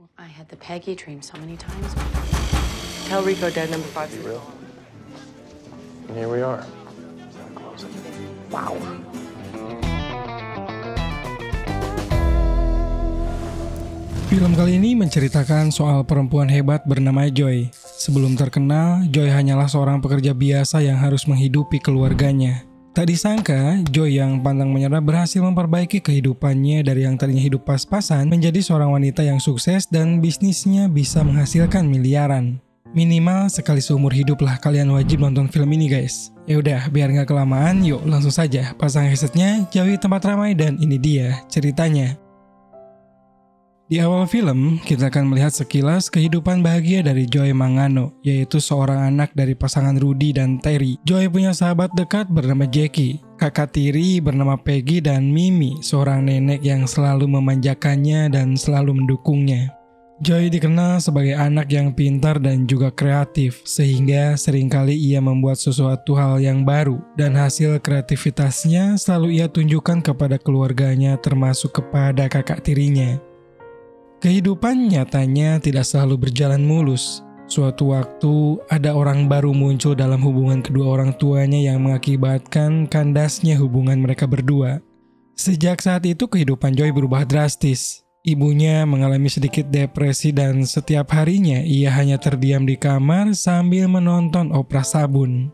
I had the Peggy dream so many times. Tell Rico dead number 5. Real? And here we are. Wow. Film kali ini menceritakan soal perempuan hebat bernama Joy. Sebelum terkenal, Joy hanyalah seorang pekerja biasa yang harus menghidupi keluarganya. Tak disangka, Joy yang pantang menyerah berhasil memperbaiki kehidupannya dari yang tadinya hidup pas-pasan menjadi seorang wanita yang sukses dan bisnisnya bisa menghasilkan miliaran. Minimal sekali seumur hidup lah kalian wajib nonton film ini guys. Yaudah, biar nggak kelamaan, yuk langsung saja pasang headsetnya, jauhi tempat ramai dan ini dia ceritanya. Di awal film, kita akan melihat sekilas kehidupan bahagia dari Joy Mangano, yaitu seorang anak dari pasangan Rudy dan Terry. Joy punya sahabat dekat bernama Jackie, kakak tiri bernama Peggy, dan Mimi, seorang nenek yang selalu memanjakannya dan selalu mendukungnya. Joy dikenal sebagai anak yang pintar dan juga kreatif, sehingga seringkali ia membuat sesuatu hal yang baru, dan hasil kreativitasnya selalu ia tunjukkan kepada keluarganya termasuk kepada kakak tirinya. Kehidupan nyatanya tidak selalu berjalan mulus. Suatu waktu, ada orang baru muncul dalam hubungan kedua orang tuanya yang mengakibatkan kandasnya hubungan mereka berdua. Sejak saat itu, kehidupan Joy berubah drastis. Ibunya mengalami sedikit depresi dan setiap harinya ia hanya terdiam di kamar sambil menonton opera sabun.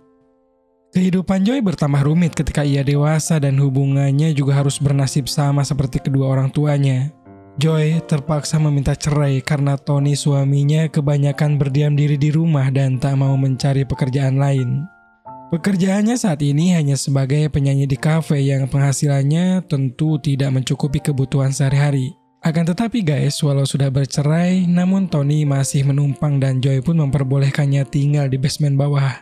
Kehidupan Joy bertambah rumit ketika ia dewasa dan hubungannya juga harus bernasib sama seperti kedua orang tuanya. Joy terpaksa meminta cerai karena Tony suaminya kebanyakan berdiam diri di rumah dan tak mau mencari pekerjaan lain. Pekerjaannya saat ini hanya sebagai penyanyi di kafe yang penghasilannya tentu tidak mencukupi kebutuhan sehari-hari. Akan tetapi guys, walau sudah bercerai, namun Tony masih menumpang dan Joy pun memperbolehkannya tinggal di basement bawah.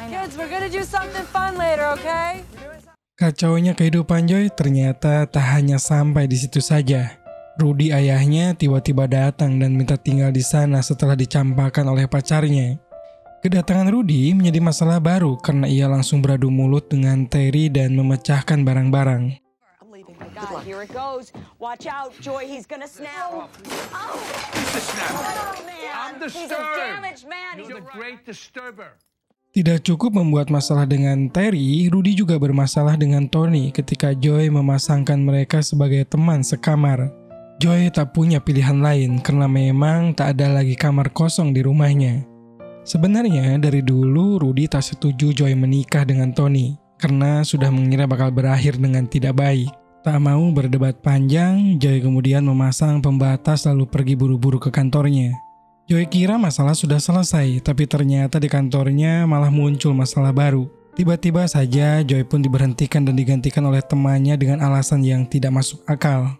Kids, we're gonna do something fun later, okay? Kacaunya kehidupan Joy ternyata tak hanya sampai di situ saja. Rudy ayahnya tiba-tiba datang dan minta tinggal di sana setelah dicampakkan oleh pacarnya. Kedatangan Rudy menjadi masalah baru karena ia langsung beradu mulut dengan Terry dan memecahkan barang-barang. God, here it goes. Watch out, Joy, he's gonna snap. Oh, man. I'm He's a disturbed. damaged man. You're the great disturber. Tidak cukup membuat masalah dengan Terry, Rudy juga bermasalah dengan Tony ketika Joy memasangkan mereka sebagai teman sekamar. Joy tak punya pilihan lain karena memang tak ada lagi kamar kosong di rumahnya. Sebenarnya dari dulu Rudy tak setuju Joy menikah dengan Tony karena sudah mengira bakal berakhir dengan tidak baik. Tak mau berdebat panjang, Joy kemudian memasang pembatas lalu pergi buru-buru ke kantornya. Joy kira masalah sudah selesai, tapi ternyata di kantornya malah muncul masalah baru. Tiba-tiba saja Joy pun diberhentikan dan digantikan oleh temannya dengan alasan yang tidak masuk akal.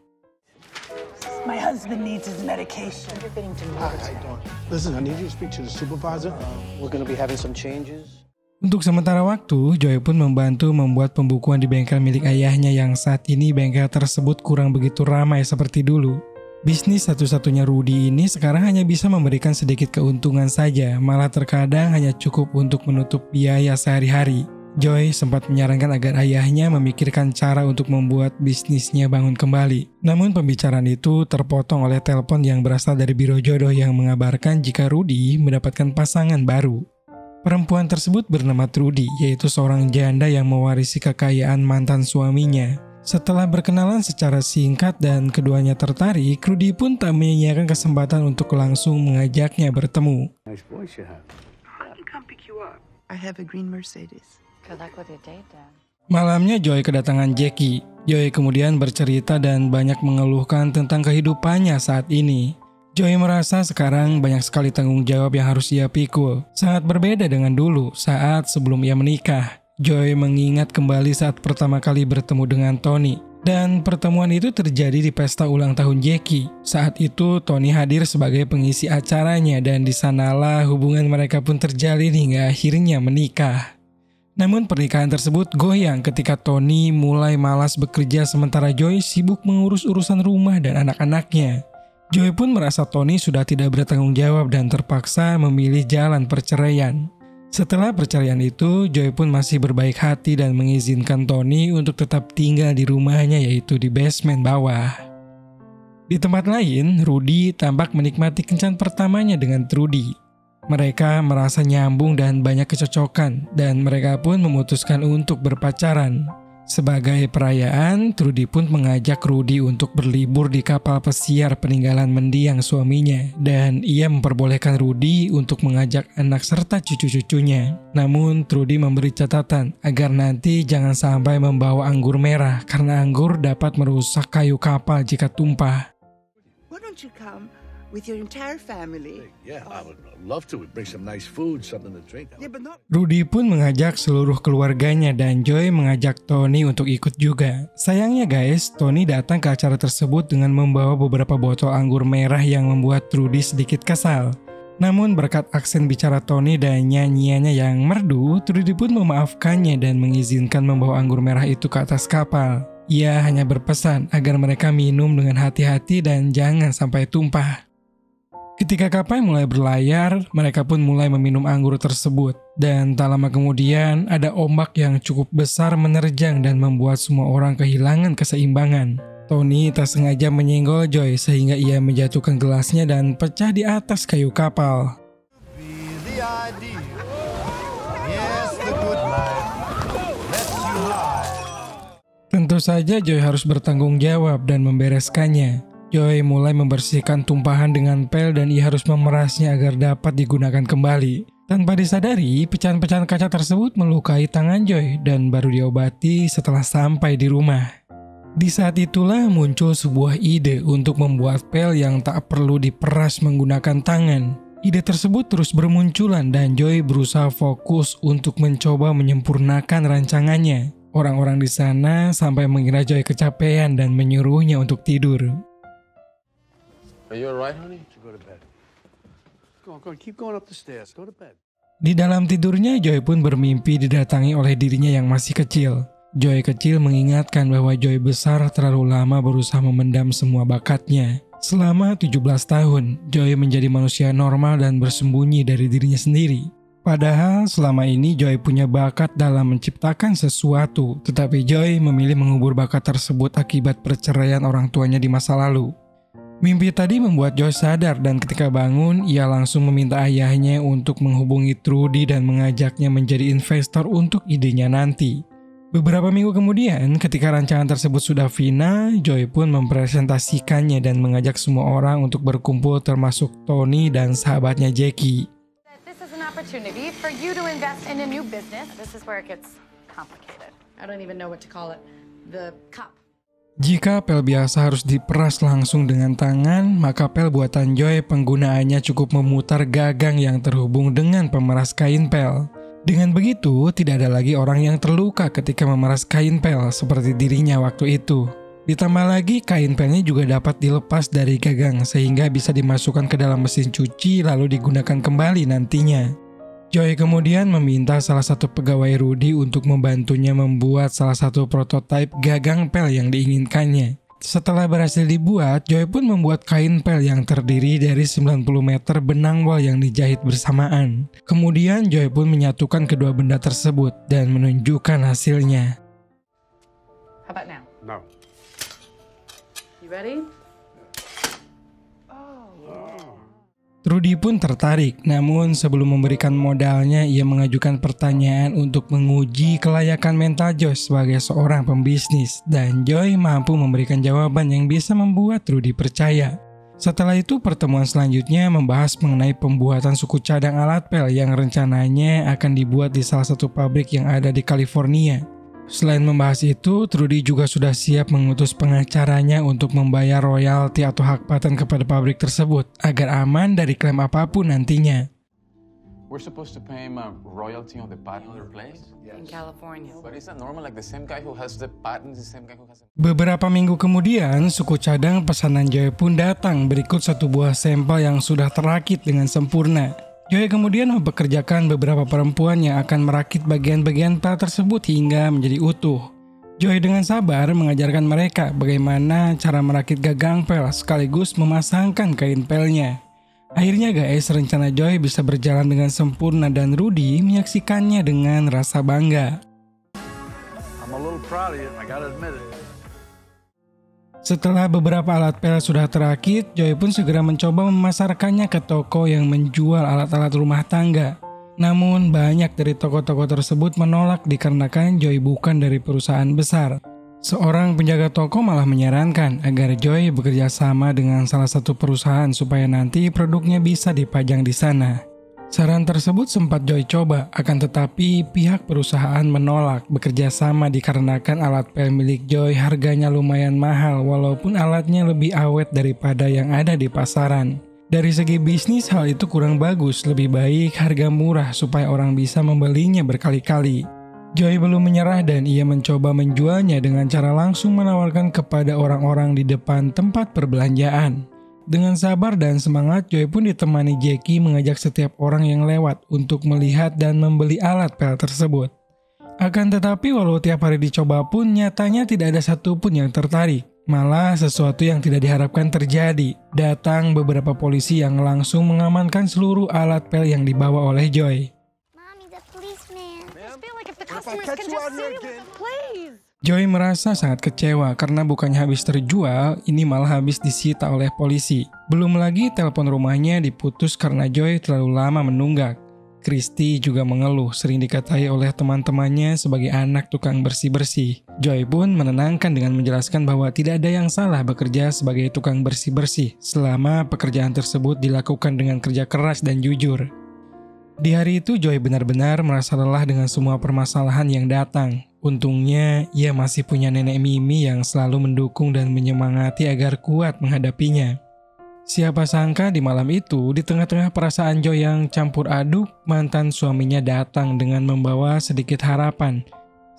My husband needs his medication. You're getting demoted. Listen, I need you to speak to the supervisor. We're gonna be having some changes. Untuk sementara waktu, Joy pun membantu membuat pembukuan di bengkel milik ayahnya yang saat ini bengkel tersebut kurang begitu ramai seperti dulu. Bisnis satu-satunya Rudy ini sekarang hanya bisa memberikan sedikit keuntungan saja, malah terkadang hanya cukup untuk menutup biaya sehari-hari. Joy sempat menyarankan agar ayahnya memikirkan cara untuk membuat bisnisnya bangun kembali. Namun pembicaraan itu terpotong oleh telepon yang berasal dari biro jodoh yang mengabarkan jika Rudy mendapatkan pasangan baru. Perempuan tersebut bernama Trudy, yaitu seorang janda yang mewarisi kekayaan mantan suaminya. Setelah berkenalan secara singkat dan keduanya tertarik, Rudy pun tak menyia-nyiakan kesempatan untuk langsung mengajaknya bertemu. Nice voice you have. I can come pick you up. I have a green Mercedes. Good luck with your date, Dad. Malamnya Joy kedatangan Jackie. Joy kemudian bercerita dan banyak mengeluhkan tentang kehidupannya saat ini. Joy merasa sekarang banyak sekali tanggung jawab yang harus ia pikul. Sangat berbeda dengan dulu saat sebelum ia menikah. Joy mengingat kembali saat pertama kali bertemu dengan Tony. Dan pertemuan itu terjadi di pesta ulang tahun Jackie. Saat itu Tony hadir sebagai pengisi acaranya dan di sanalah hubungan mereka pun terjalin hingga akhirnya menikah. Namun pernikahan tersebut goyang ketika Tony mulai malas bekerja sementara Joy sibuk mengurus urusan rumah dan anak-anaknya. Joy pun merasa Tony sudah tidak bertanggung jawab dan terpaksa memilih jalan perceraian. Setelah perceraian itu, Joy pun masih berbaik hati dan mengizinkan Tony untuk tetap tinggal di rumahnya, yaitu di basement bawah. Di tempat lain, Rudy tampak menikmati kencan pertamanya dengan Trudy. Mereka merasa nyambung dan banyak kecocokan, dan mereka pun memutuskan untuk berpacaran. Sebagai perayaan, Trudy pun mengajak Rudy untuk berlibur di kapal pesiar peninggalan mendiang suaminya, dan ia memperbolehkan Rudy untuk mengajak anak serta cucu-cucunya. Namun, Trudy memberi catatan agar nanti jangan sampai membawa anggur merah, karena anggur dapat merusak kayu kapal jika tumpah. Why don't you come with your entire family? Yeah, I would love to. We'd bring some nice food, something to drink. Yeah, but not. Rudy pun mengajak seluruh keluarganya dan Joy mengajak Tony untuk ikut juga. Sayangnya guys, Tony datang ke acara tersebut dengan membawa beberapa botol anggur merah yang membuat Rudy sedikit kesal. Namun berkat aksen bicara Tony dan nyanyiannya yang merdu, Rudy pun memaafkannya dan mengizinkan membawa anggur merah itu ke atas kapal. Ia hanya berpesan agar mereka minum dengan hati-hati dan jangan sampai tumpah. Ketika kapal mulai berlayar, mereka pun mulai meminum anggur tersebut. Dan tak lama kemudian, ada ombak yang cukup besar menerjang dan membuat semua orang kehilangan keseimbangan. Tony tak sengaja menyenggol Joy sehingga ia menjatuhkan gelasnya dan pecah di atas kayu kapal. Tentu saja Joy harus bertanggung jawab dan membereskannya. Joy mulai membersihkan tumpahan dengan pel dan ia harus memerasnya agar dapat digunakan kembali. Tanpa disadari, pecahan-pecahan kaca tersebut melukai tangan Joy dan baru diobati setelah sampai di rumah. Di saat itulah muncul sebuah ide untuk membuat pel yang tak perlu diperas menggunakan tangan. Ide tersebut terus bermunculan dan Joy berusaha fokus untuk mencoba menyempurnakan rancangannya. Orang-orang di sana sampai mengira Joy kecapean dan menyuruhnya untuk tidur. Are you alright, honey? Go to bed. Go on. Keep going up the stairs. Go to bed. Di dalam tidurnya, Joy pun bermimpi didatangi oleh dirinya yang masih kecil. Joy kecil mengingatkan bahwa Joy besar terlalu lama berusaha memendam semua bakatnya. Selama 17 tahun, Joy menjadi manusia normal dan bersembunyi dari dirinya sendiri. Padahal selama ini Joy punya bakat dalam menciptakan sesuatu, tetapi Joy memilih mengubur bakat tersebut akibat perceraian orang tuanya di masa lalu. Mimpi tadi membuat Joy sadar dan ketika bangun, ia langsung meminta ayahnya untuk menghubungi Trudy dan mengajaknya menjadi investor untuk idenya nanti. Beberapa minggu kemudian, ketika rancangan tersebut sudah final, Joy pun mempresentasikannya dan mengajak semua orang untuk berkumpul termasuk Tony dan sahabatnya Jackie. This is an opportunity for you to invest in a new business. This is where it gets complicated. I don't even know what to call it. The cup. Jika pel biasa harus diperas langsung dengan tangan, maka pel buatan Joy penggunaannya cukup memutar gagang yang terhubung dengan pemeras kain pel. Dengan begitu, tidak ada lagi orang yang terluka ketika memeras kain pel seperti dirinya waktu itu. Ditambah lagi, kain pelnya juga dapat dilepas dari gagang sehingga bisa dimasukkan ke dalam mesin cuci lalu digunakan kembali nantinya. Joy kemudian meminta salah satu pegawai Rudy untuk membantunya membuat salah satu prototipe gagang pel yang diinginkannya. Setelah berhasil dibuat, Joy pun membuat kain pel yang terdiri dari 90 meter benang wol yang dijahit bersamaan. Kemudian Joy pun menyatukan kedua benda tersebut dan menunjukkan hasilnya. How about now? No. You ready? Trudy pun tertarik, namun sebelum memberikan modalnya, ia mengajukan pertanyaan untuk menguji kelayakan mental Joy sebagai seorang pembisnis, dan Joy mampu memberikan jawaban yang bisa membuat Trudy percaya. Setelah itu, pertemuan selanjutnya membahas mengenai pembuatan suku cadang alat pel yang rencananya akan dibuat di salah satu pabrik yang ada di California. Selain membahas itu, Trudy juga sudah siap mengutus pengacaranya untuk membayar royalti atau hak paten kepada pabrik tersebut agar aman dari klaim apapun nantinya. We're supposed to pay him a royalty on the patent of the place? In California. But is that normal? Like the same guy who has the patent is the same guy who has the... Beberapa minggu kemudian, suku cadang pesanan Joy pun datang berikut satu buah sampel yang sudah terakit dengan sempurna. Joy kemudian mempekerjakan beberapa perempuan yang akan merakit bagian-bagian pel tersebut hingga menjadi utuh. Joy dengan sabar mengajarkan mereka bagaimana cara merakit gagang pel sekaligus memasangkan kain pelnya. Akhirnya guys, rencana Joy bisa berjalan dengan sempurna dan Rudy menyaksikannya dengan rasa bangga. I'm a little proud of you, I gotta admit it. Setelah beberapa alat pel sudah terakit, Joy pun segera mencoba memasarkannya ke toko yang menjual alat-alat rumah tangga. Namun banyak dari toko-toko tersebut menolak dikarenakan Joy bukan dari perusahaan besar. Seorang penjaga toko malah menyarankan agar Joy bekerja sama dengan salah satu perusahaan supaya nanti produknya bisa dipajang di sana. Saran tersebut sempat Joy coba, akan tetapi pihak perusahaan menolak bekerja sama dikarenakan alat pel milik Joy harganya lumayan mahal walaupun alatnya lebih awet daripada yang ada di pasaran. Dari segi bisnis hal itu kurang bagus, lebih baik harga murah supaya orang bisa membelinya berkali-kali. Joy belum menyerah dan ia mencoba menjualnya dengan cara langsung menawarkan kepada orang-orang di depan tempat perbelanjaan. Dengan sabar dan semangat, Joy pun ditemani Jackie mengajak setiap orang yang lewat untuk melihat dan membeli alat pel tersebut. Akan tetapi walau tiap hari dicoba pun nyatanya tidak ada satupun yang tertarik. Malah sesuatu yang tidak diharapkan terjadi. Datang beberapa polisi yang langsung mengamankan seluruh alat pel yang dibawa oleh Joy. Joy merasa sangat kecewa karena bukannya habis terjual, ini malah habis disita oleh polisi. Belum lagi telepon rumahnya diputus karena Joy terlalu lama menunggak. Christy juga mengeluh sering dikatai oleh teman-temannya sebagai anak tukang bersih-bersih. Joy pun menenangkan dengan menjelaskan bahwa tidak ada yang salah bekerja sebagai tukang bersih-bersih selama pekerjaan tersebut dilakukan dengan kerja keras dan jujur. Di hari itu Joy benar-benar merasa lelah dengan semua permasalahan yang datang. Untungnya, ia masih punya nenek Mimi yang selalu mendukung dan menyemangati agar kuat menghadapinya. Siapa sangka di malam itu, di tengah-tengah perasaan Joy yang campur aduk, mantan suaminya datang dengan membawa sedikit harapan.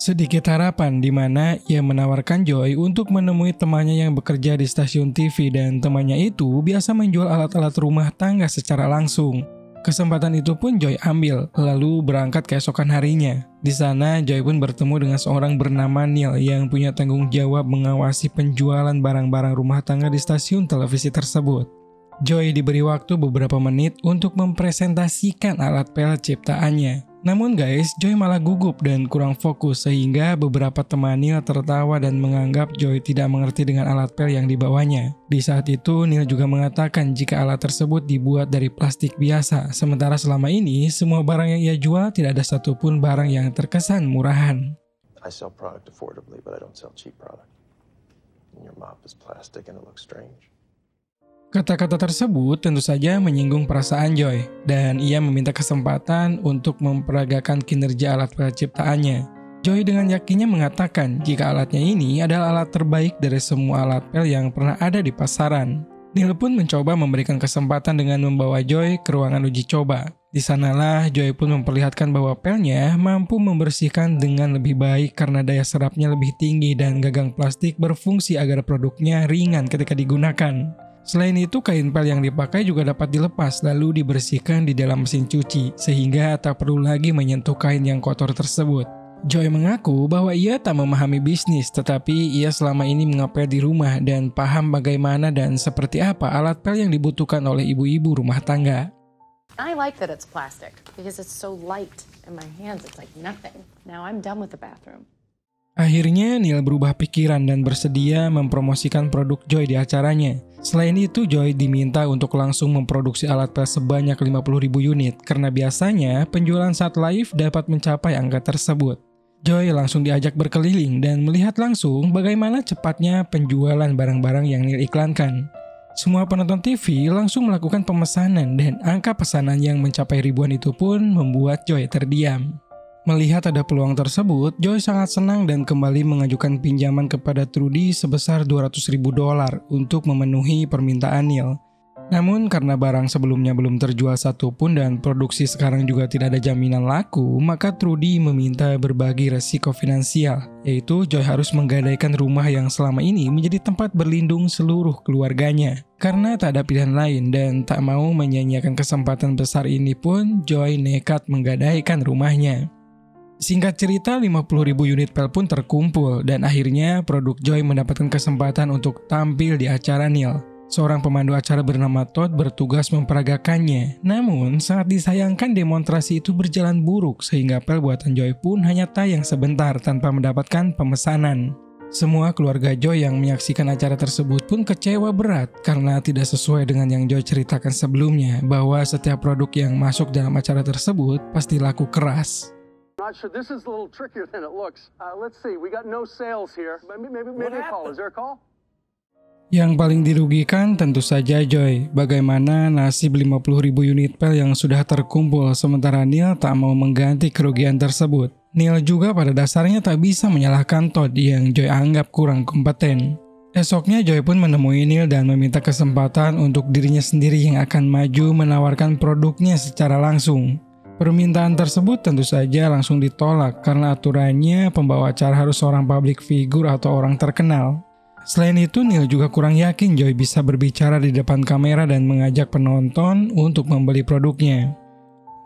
Sedikit harapan di mana ia menawarkan Joy untuk menemui temannya yang bekerja di stasiun TV dan temannya itu biasa menjual alat-alat rumah tangga secara langsung. Kesempatan itu pun Joy ambil, lalu berangkat keesokan harinya. Di sana, Joy pun bertemu dengan seorang bernama Neil yang punya tanggung jawab mengawasi penjualan barang-barang rumah tangga di stasiun televisi tersebut. Joy diberi waktu beberapa menit untuk mempresentasikan alat pel ciptaannya. Namun guys, Joy malah gugup dan kurang fokus sehingga beberapa teman Neil tertawa dan menganggap Joy tidak mengerti dengan alat pel yang dibawanya. Di saat itu, Neil juga mengatakan jika alat tersebut dibuat dari plastik biasa, sementara selama ini semua barang yang ia jual tidak ada satupun barang yang terkesan murahan. I sell product affordably, but I don't sell cheap product. And your mop is plastic and it looks strange. Kata-kata tersebut tentu saja menyinggung perasaan Joy, dan ia meminta kesempatan untuk memperagakan kinerja alat pel ciptaannya. Joy dengan yakinnya mengatakan jika alatnya ini adalah alat terbaik dari semua alat pel yang pernah ada di pasaran. Neil pun mencoba memberikan kesempatan dengan membawa Joy ke ruangan uji coba. Di sanalah Joy pun memperlihatkan bahwa pelnya mampu membersihkan dengan lebih baik karena daya serapnya lebih tinggi dan gagang plastik berfungsi agar produknya ringan ketika digunakan. Selain itu, kain pel yang dipakai juga dapat dilepas lalu dibersihkan di dalam mesin cuci, sehingga tak perlu lagi menyentuh kain yang kotor tersebut. Joy mengaku bahwa ia tak memahami bisnis, tetapi ia selama ini mengapel di rumah dan paham bagaimana dan seperti apa alat pel yang dibutuhkan oleh ibu-ibu rumah tangga. I like that it's plastic because it's so light in my hands. It's like nothing. Now I'm done with the bathroom. Akhirnya Neil berubah pikiran dan bersedia mempromosikan produk Joy di acaranya. Selain itu, Joy diminta untuk langsung memproduksi alat pel sebanyak 50.000 unit karena biasanya penjualan saat live dapat mencapai angka tersebut. Joy langsung diajak berkeliling dan melihat langsung bagaimana cepatnya penjualan barang-barang yang Neil iklankan. Semua penonton TV langsung melakukan pemesanan dan angka pesanan yang mencapai ribuan itu pun membuat Joy terdiam. Melihat ada peluang tersebut, Joy sangat senang dan kembali mengajukan pinjaman kepada Trudy sebesar $200.000 untuk memenuhi permintaan Neil. Namun karena barang sebelumnya belum terjual satupun dan produksi sekarang juga tidak ada jaminan laku, maka Trudy meminta berbagi resiko finansial, yaitu Joy harus menggadaikan rumah yang selama ini menjadi tempat berlindung seluruh keluarganya. Karena tak ada pilihan lain dan tak mau menyia-nyiakan kesempatan besar ini pun, Joy nekat menggadaikan rumahnya. Singkat cerita, 50.000 unit pel pun terkumpul dan akhirnya produk Joy mendapatkan kesempatan untuk tampil di acara Neil. Seorang pemandu acara bernama Todd bertugas memperagakannya. Namun, sangat disayangkan demonstrasi itu berjalan buruk sehingga pel buatan Joy pun hanya tayang sebentar tanpa mendapatkan pemesanan. Semua keluarga Joy yang menyaksikan acara tersebut pun kecewa berat karena tidak sesuai dengan yang Joy ceritakan sebelumnya bahwa setiap produk yang masuk dalam acara tersebut pasti laku keras. Not sure. This is a little trickier than it looks. Let's see. We got no sales here. Maybe a call. Is there a call? Yang paling dirugikan tentu saja Joy. Bagaimana nasib 50.000 unit pel yang sudah terkumpul sementara Neil tak mau mengganti kerugian tersebut. Neil juga pada dasarnya tak bisa menyalahkan Todd yang Joy anggap kurang kompeten. Esoknya Joy pun menemui Neil dan meminta kesempatan untuk dirinya sendiri yang akan maju menawarkan produknya secara langsung. Permintaan tersebut tentu saja langsung ditolak karena aturannya pembawa acara harus seorang public figure atau orang terkenal. Selain itu, Neil juga kurang yakin Joy bisa berbicara di depan kamera dan mengajak penonton untuk membeli produknya.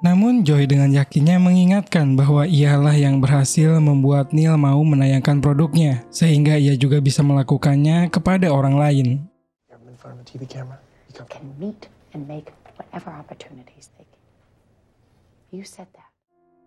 Namun Joy dengan yakinnya mengingatkan bahwa ialah yang berhasil membuat Neil mau menayangkan produknya, sehingga ia juga bisa melakukannya kepada orang lain. Can meet and make whatever opportunities they give. You said that.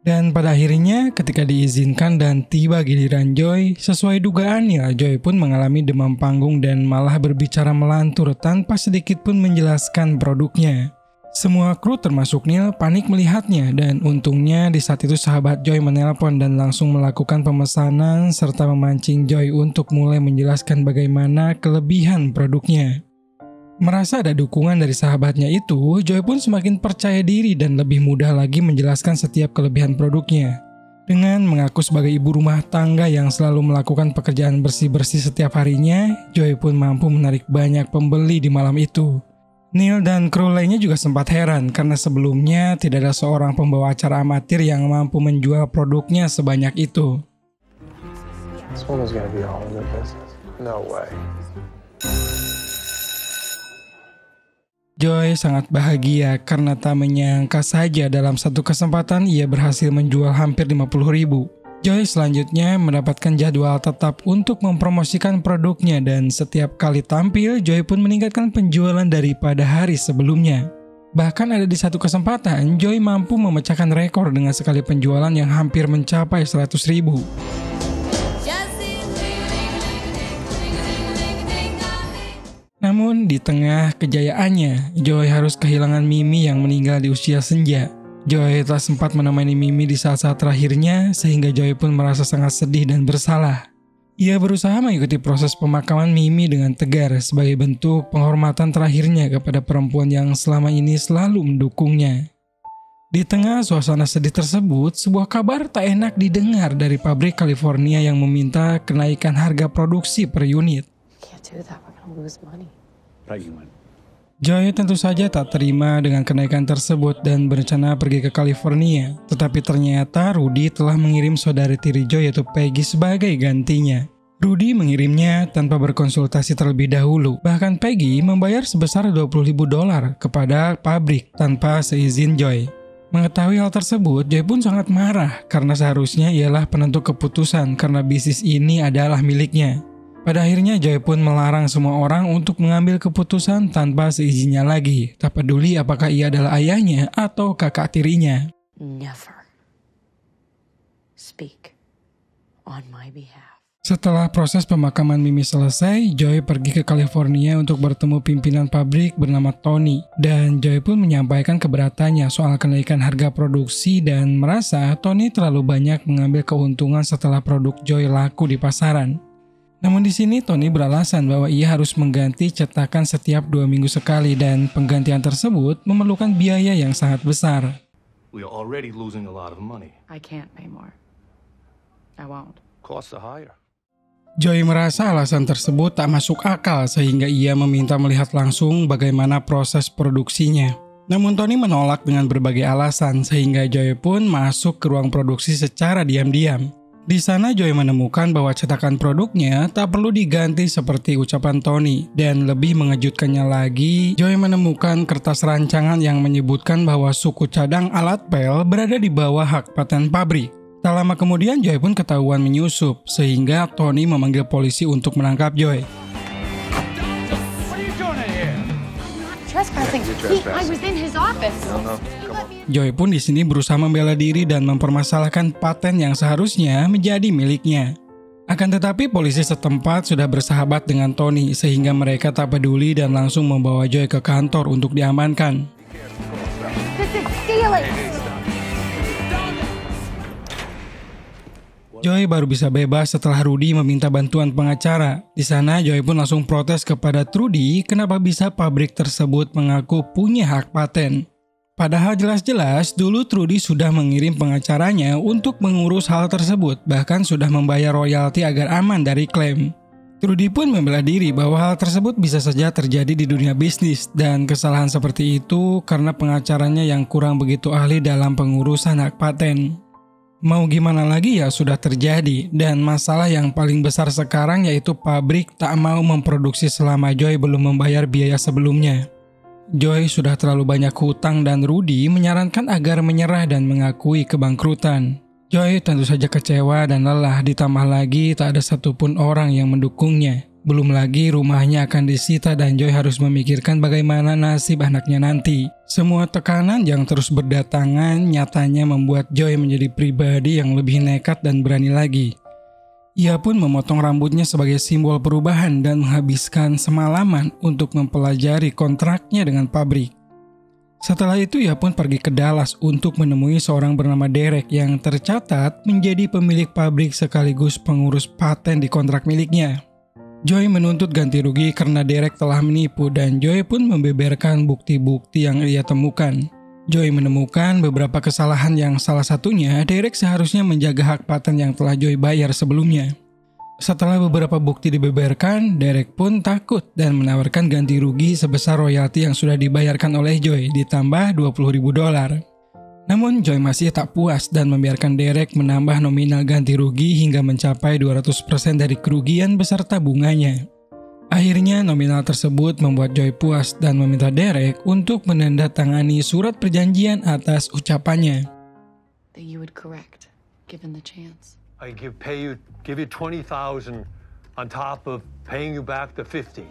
Dan pada akhirnya ketika diizinkan dan tiba giliran Joy, sesuai dugaannya Joy pun mengalami demam panggung dan malah berbicara melantur tanpa sedikit pun menjelaskan produknya. Semua kru termasuk Neil panik melihatnya dan untungnya di saat itu sahabat Joy menelpon dan langsung melakukan pemesanan serta memancing Joy untuk mulai menjelaskan bagaimana kelebihan produknya. Merasa ada dukungan dari sahabatnya itu, Joy pun semakin percaya diri dan lebih mudah lagi menjelaskan setiap kelebihan produknya. Dengan mengaku sebagai ibu rumah tangga yang selalu melakukan pekerjaan bersih-bersih setiap harinya, Joy pun mampu menarik banyak pembeli di malam itu. Neil dan kru lainnya juga sempat heran karena sebelumnya tidak ada seorang pembawa acara amatir yang mampu menjual produknya sebanyak itu. This woman's gonna be all in the business. No way. Joy sangat bahagia karena tak menyangka saja dalam satu kesempatan ia berhasil menjual hampir 50.000. Joy selanjutnya mendapatkan jadwal tetap untuk mempromosikan produknya dan setiap kali tampil, Joy pun meningkatkan penjualan daripada hari sebelumnya. Bahkan ada di satu kesempatan, Joy mampu memecahkan rekor dengan sekali penjualan yang hampir mencapai 100.000. Namun di tengah kejayaannya, Joy harus kehilangan Mimi yang meninggal di usia senja. Joy tak sempat menemani Mimi di saat-saat terakhirnya sehingga Joy pun merasa sangat sedih dan bersalah. Ia berusaha mengikuti proses pemakaman Mimi dengan tegar sebagai bentuk penghormatan terakhirnya kepada perempuan yang selama ini selalu mendukungnya. Di tengah suasana sedih tersebut, sebuah kabar tak enak didengar dari pabrik California yang meminta kenaikan harga produksi per unit. Joy tentu saja tak terima dengan kenaikan tersebut dan berencana pergi ke California. Tetapi ternyata Rudy telah mengirim saudari tiri Joy yaitu Peggy sebagai gantinya. Rudy mengirimnya tanpa berkonsultasi terlebih dahulu. Bahkan Peggy membayar sebesar $20,000 kepada pabrik tanpa seizin Joy. Mengetahui hal tersebut, Joy pun sangat marah karena seharusnya ialah penentu keputusan karena bisnis ini adalah miliknya. Pada akhirnya Joy pun melarang semua orang untuk mengambil keputusan tanpa seizinnya lagi, tak peduli apakah ia adalah ayahnya atau kakak tirinya. Never speak on my behalf. Setelah proses pemakaman Mimi selesai, Joy pergi ke California untuk bertemu pimpinan pabrik bernama Tony. Dan Joy pun menyampaikan keberatannya soal kenaikan harga produksi dan merasa Tony terlalu banyak mengambil keuntungan setelah produk Joy laku di pasaran. Namun di sini Tony beralasan bahwa ia harus mengganti cetakan setiap 2 minggu sekali dan penggantian tersebut memerlukan biaya yang sangat besar. We are already losing a lot of money. I can't pay more. I won't. Costs are higher. Joy merasa alasan tersebut tak masuk akal sehingga ia meminta melihat langsung bagaimana proses produksinya. Namun Tony menolak dengan berbagai alasan sehingga Joy pun masuk ke ruang produksi secara diam-diam. Di sana Joy menemukan bahwa cetakan produknya tak perlu diganti seperti ucapan Tony. Dan lebih mengejutkannya lagi, Joy menemukan kertas rancangan yang menyebutkan bahwa suku cadang alat pel berada di bawah hak paten pabrik. Tak lama kemudian Joy pun ketahuan menyusup, sehingga Tony memanggil polisi untuk menangkap Joy. What are you doing in here? trespassing. I was in his office. No, come on. Joy pun di sini berusaha membela diri dan mempermasalahkan paten yang seharusnya menjadi miliknya. Akan tetapi polisi setempat sudah bersahabat dengan Tony sehingga mereka tak peduli dan langsung membawa Joy ke kantor untuk diamankan. This is stealing. Joy baru bisa bebas setelah Rudy meminta bantuan pengacara. Di sana Joy pun langsung protes kepada Trudy kenapa bisa pabrik tersebut mengaku punya hak paten. Padahal jelas-jelas dulu Trudy sudah mengirim pengacaranya untuk mengurus hal tersebut, bahkan sudah membayar royalti agar aman dari klaim. Trudy pun membela diri bahwa hal tersebut bisa saja terjadi di dunia bisnis dan kesalahan seperti itu karena pengacaranya yang kurang begitu ahli dalam pengurusan hak paten. Mau gimana lagi ya sudah terjadi, dan masalah yang paling besar sekarang yaitu pabrik tak mau memproduksi selama Joy belum membayar biaya sebelumnya. Joy sudah terlalu banyak hutang dan Rudy menyarankan agar menyerah dan mengakui kebangkrutan. Joy tentu saja kecewa dan lelah, ditambah lagi tak ada satupun orang yang mendukungnya. Belum lagi rumahnya akan disita dan Joy harus memikirkan bagaimana nasib anaknya nanti. Semua tekanan yang terus berdatangan nyatanya membuat Joy menjadi pribadi yang lebih nekat dan berani lagi. Ia pun memotong rambutnya sebagai simbol perubahan dan menghabiskan semalaman untuk mempelajari kontraknya dengan pabrik. Setelah itu ia pun pergi ke Dallas untuk menemui seorang bernama Derek yang tercatat menjadi pemilik pabrik sekaligus pengurus paten di kontrak miliknya. Joy menuntut ganti rugi karena Derek telah menipu dan Joy pun membeberkan bukti-bukti yang ia temukan. Joy menemukan beberapa kesalahan yang salah satunya Derek seharusnya menjaga hak paten yang telah Joy bayar sebelumnya. Setelah beberapa bukti dibeberkan, Derek pun takut dan menawarkan ganti rugi sebesar royalti yang sudah dibayarkan oleh Joy ditambah $20,000. Namun Joy masih tak puas dan membiarkan Derek menambah nominal ganti rugi hingga mencapai 200% dari kerugian beserta bunganya. Akhirnya nominal tersebut membuat Joy puas dan meminta Derek untuk menandatangani surat perjanjian atas ucapannya. That you would correct, given the chance. I give you 20,000 on top of paying you back the 50.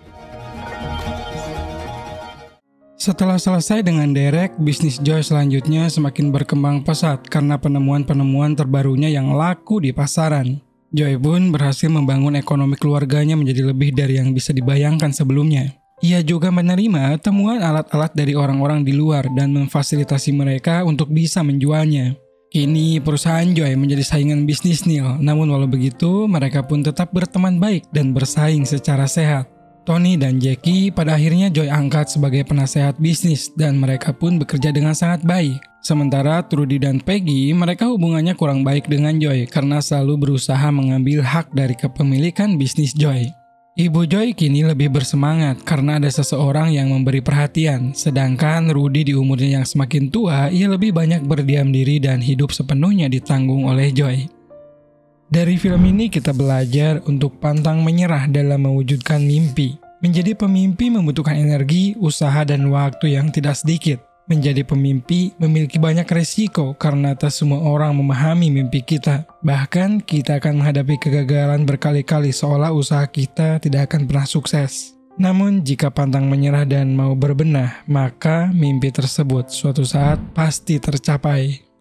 Setelah selesai dengan Derek, bisnis Joy selanjutnya semakin berkembang pesat karena penemuan-penemuan terbarunya yang laku di pasaran. Joy pun berhasil membangun ekonomi keluarganya menjadi lebih dari yang bisa dibayangkan sebelumnya. Ia juga menerima temuan alat-alat dari orang-orang di luar dan memfasilitasi mereka untuk bisa menjualnya. Kini perusahaan Joy menjadi saingan bisnis Neil, namun walau begitu mereka pun tetap berteman baik dan bersaing secara sehat. Tony dan Jackie pada akhirnya Joy angkat sebagai penasehat bisnis dan mereka pun bekerja dengan sangat baik. Sementara Trudy dan Peggy, mereka hubungannya kurang baik dengan Joy karena selalu berusaha mengambil hak dari kepemilikan bisnis Joy. Ibu Joy kini lebih bersemangat karena ada seseorang yang memberi perhatian, sedangkan Rudy di umurnya yang semakin tua, ia lebih banyak berdiam diri dan hidup sepenuhnya ditanggung oleh Joy. Dari film ini kita belajar untuk pantang menyerah dalam mewujudkan mimpi. Menjadi pemimpi membutuhkan energi, usaha, dan waktu yang tidak sedikit. Menjadi pemimpi memiliki banyak resiko karena tak semua orang memahami mimpi kita. Bahkan kita akan menghadapi kegagalan berkali-kali seolah usaha kita tidak akan pernah sukses. Namun jika pantang menyerah dan mau berbenah, maka mimpi tersebut suatu saat pasti tercapai.